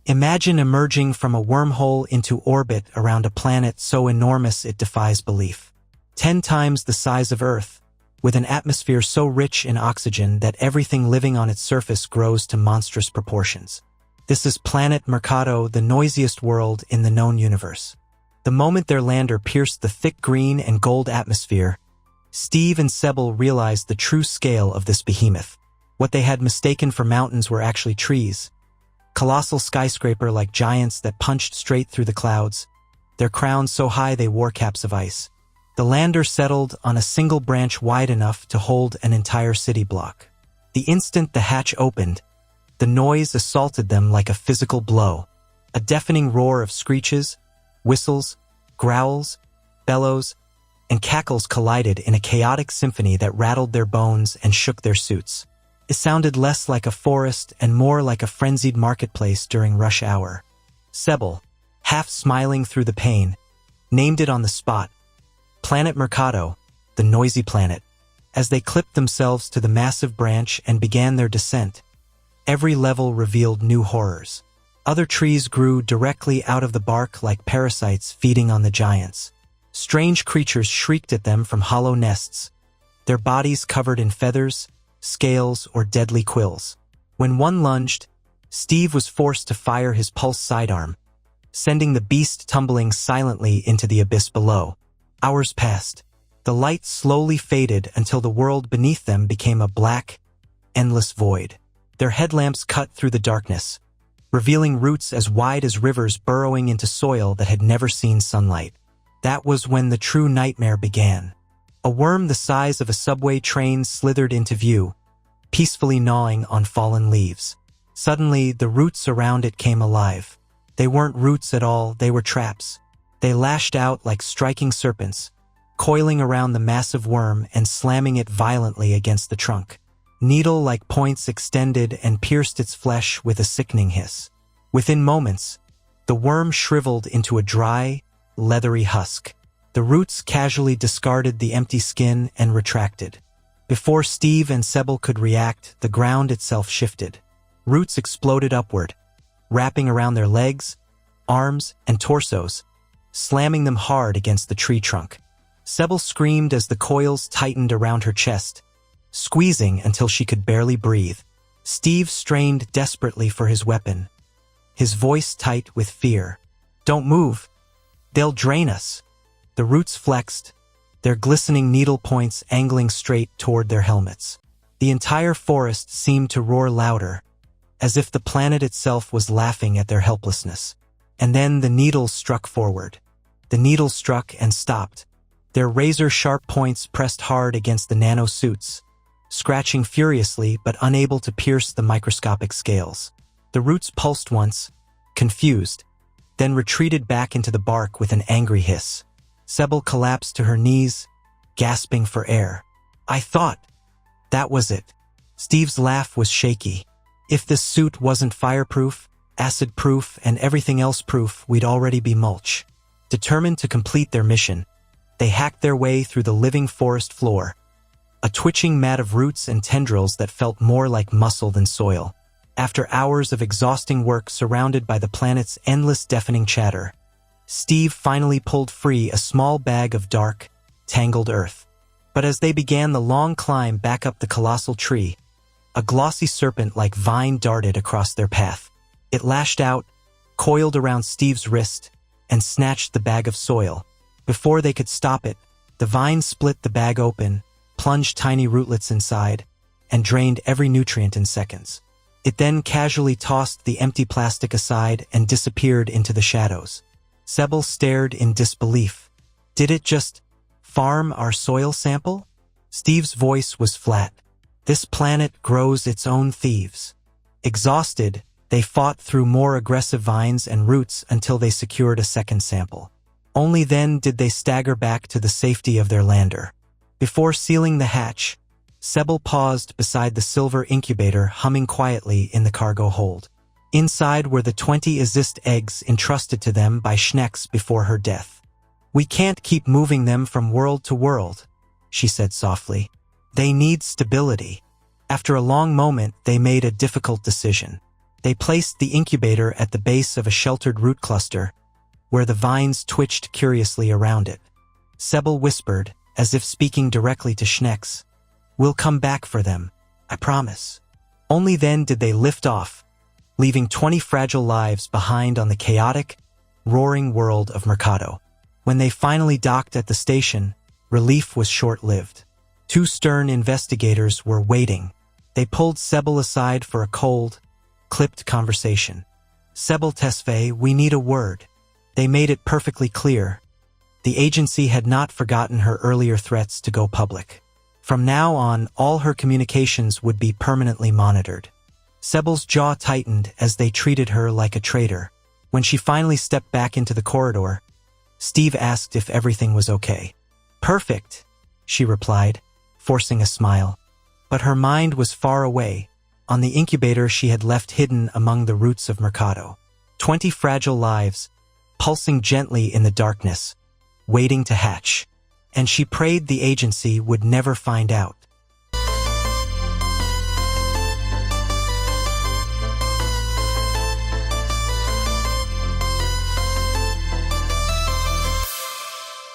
Imagine emerging from a wormhole into orbit around a planet so enormous it defies belief. 10 times the size of Earth, with an atmosphere so rich in oxygen that everything living on its surface grows to monstrous proportions. This is planet Merkato, the noisiest world in the known universe. The moment their lander pierced the thick green and gold atmosphere, Steve and Sebel realized the true scale of this behemoth. What they had mistaken for mountains were actually trees. Colossal skyscraper like giants that punched straight through the clouds, their crowns so high they wore caps of ice. The lander settled on a single branch wide enough to hold an entire city block. The instant the hatch opened, the noise assaulted them like a physical blow. A deafening roar of screeches, whistles, growls, bellows, and cackles collided in a chaotic symphony that rattled their bones and shook their suits. It sounded less like a forest and more like a frenzied marketplace during rush hour. Sebel, half smiling through the pain, named it on the spot, Planet Merkato, the noisy planet. As they clipped themselves to the massive branch and began their descent, every level revealed new horrors. Other trees grew directly out of the bark like parasites feeding on the giants. Strange creatures shrieked at them from hollow nests, their bodies covered in feathers, scales, or deadly quills. When one lunged, Steve was forced to fire his pulse sidearm, sending the beast tumbling silently into the abyss below. Hours passed. The light slowly faded until the world beneath them became a black, endless void. Their headlamps cut through the darkness, revealing roots as wide as rivers burrowing into soil that had never seen sunlight. That was when the true nightmare began. A worm the size of a subway train slithered into view, peacefully gnawing on fallen leaves. Suddenly, the roots around it came alive. They weren't roots at all, they were traps. They lashed out like striking serpents, coiling around the massive worm and slamming it violently against the trunk. Needle-like points extended and pierced its flesh with a sickening hiss. Within moments, the worm shriveled into a dry, leathery husk. The roots casually discarded the empty skin and retracted. Before Steve and Sebel could react, the ground itself shifted. Roots exploded upward, wrapping around their legs, arms, and torsos, slamming them hard against the tree trunk. Sebel screamed as the coils tightened around her chest, squeezing until she could barely breathe. Steve strained desperately for his weapon, his voice tight with fear. "Don't move. They'll drain us." The roots flexed, their glistening needle points angling straight toward their helmets. The entire forest seemed to roar louder, as if the planet itself was laughing at their helplessness. And then the needles struck forward. The needles struck and stopped, their razor-sharp points pressed hard against the nano-suits, scratching furiously but unable to pierce the microscopic scales. The roots pulsed once, confused, then retreated back into the bark with an angry hiss. Sebel collapsed to her knees, gasping for air. "I thought that was it." Steve's laugh was shaky. "If this suit wasn't fireproof, acid-proof, and everything else proof, we'd already be mulch." Determined to complete their mission, they hacked their way through the living forest floor, a twitching mat of roots and tendrils that felt more like muscle than soil. After hours of exhausting work surrounded by the planet's endless deafening chatter, Steve finally pulled free a small bag of dark, tangled earth. But as they began the long climb back up the colossal tree, a glossy serpent-like vine darted across their path. It lashed out, coiled around Steve's wrist, and snatched the bag of soil. Before they could stop it, the vine split the bag open, plunged tiny rootlets inside, and drained every nutrient in seconds. It then casually tossed the empty plastic aside and disappeared into the shadows. Sebel stared in disbelief. "Did it just farm our soil sample?" Steve's voice was flat. "This planet grows its own thieves." Exhausted, they fought through more aggressive vines and roots until they secured a second sample. Only then did they stagger back to the safety of their lander. Before sealing the hatch, Sebel paused beside the silver incubator, humming quietly in the cargo hold. Inside were the 20 Azist eggs entrusted to them by Schnecks before her death. "We can't keep moving them from world to world," she said softly. "They need stability." After a long moment, they made a difficult decision. They placed the incubator at the base of a sheltered root cluster, where the vines twitched curiously around it. Sebel whispered, as if speaking directly to Schnex, "We'll come back for them, I promise." Only then did they lift off, leaving 20 fragile lives behind on the chaotic, roaring world of Merkato. When they finally docked at the station, relief was short-lived. 2 stern investigators were waiting. They pulled Sebel aside for a cold, clipped conversation. "Sebel Tesfaye, we need a word." They made it perfectly clear. The agency had not forgotten her earlier threats to go public. From now on, all her communications would be permanently monitored. Sebel's jaw tightened as they treated her like a traitor. When she finally stepped back into the corridor, Steve asked if everything was okay. "Perfect," she replied, forcing a smile. But her mind was far away, on the incubator she had left hidden among the roots of Merkato. 20 fragile lives, pulsing gently in the darkness, waiting to hatch. And she prayed the agency would never find out.